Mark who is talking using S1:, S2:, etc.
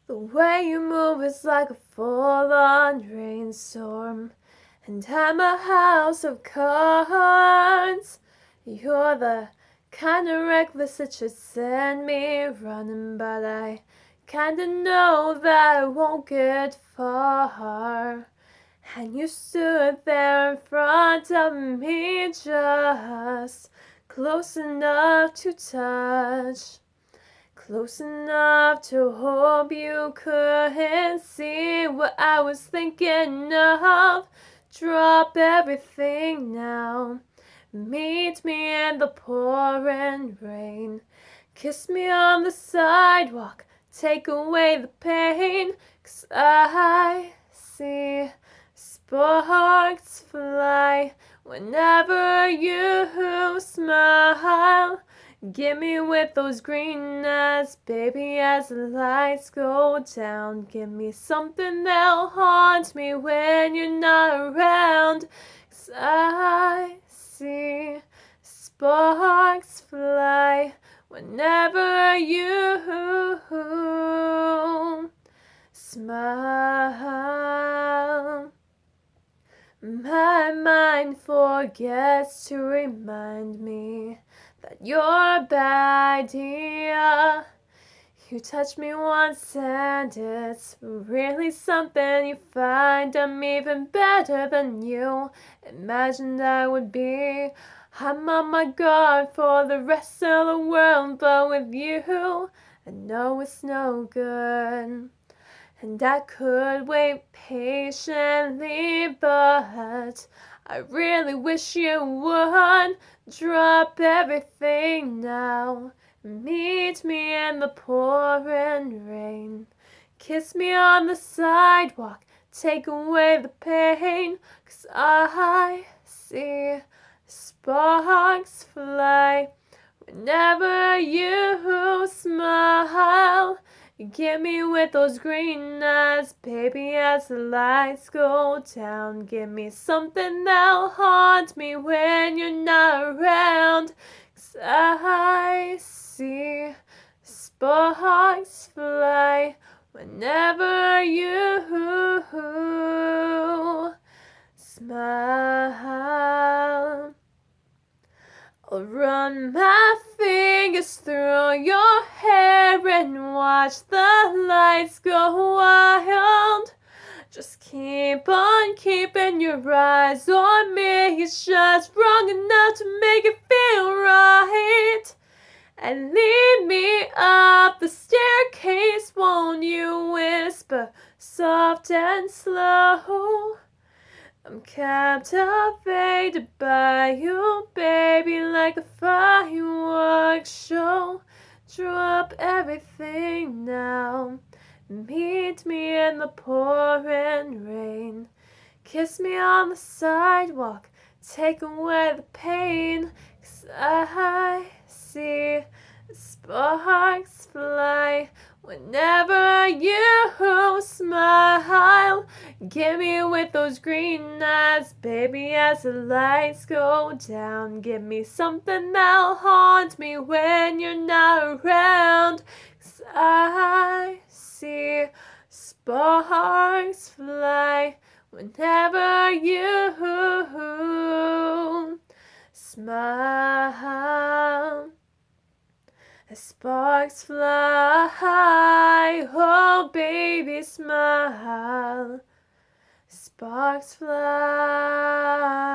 S1: The way you move is like a full-on rainstorm, and I'm a house of cards. You're the kind of reckless that should send me running, but I kinda know that I won't get far. And you stood there in front of me, just close enough to touch. Close enough to hope you couldn't see what I was thinking of. Drop everything now. Meet me in the pouring rain. Kiss me on the sidewalk. Take away the pain. 'Cause I see sparks fly whenever you smile. Give me with those green eyes, baby, as the lights go down. Give me something that'll haunt me when you're not around. 'Cause I see sparks fly whenever you smile. My mind forgets to remind me that you're a bad idea. You touch me once and it's really something. You find I'm even better than you imagined I would be. I'm on my guard for the rest of the world, but with you I know it's no good. And I could wait patiently, but I really wish you would drop everything now. Meet me in the pouring rain. Kiss me on the sidewalk. Take away the pain. 'Cause I see sparks fly whenever you smile. Give me with those green eyes, baby, as the lights go down. Give me something that'll haunt me when you're not around. 'Cause I see sparks fly whenever you smile. I'll run my fingers through your hair and watch the lights go wild. Just keep on keeping your eyes on me. It's just wrong enough to make it feel right. And lead me up the staircase, won't you whisper soft and slow? I'm captivated by you, baby, like a fireworks show. Drop everything now. Meet me in the pouring rain. Kiss me on the sidewalk. Take away the pain. 'Cause I see sparks fly whenever you smile. Give me with those green eyes, baby, as the lights go down. Give me something that'll haunt me when you're not around. 'Cause I see sparks fly whenever you smile. Sparks fly, oh baby, smile. Sparks fly.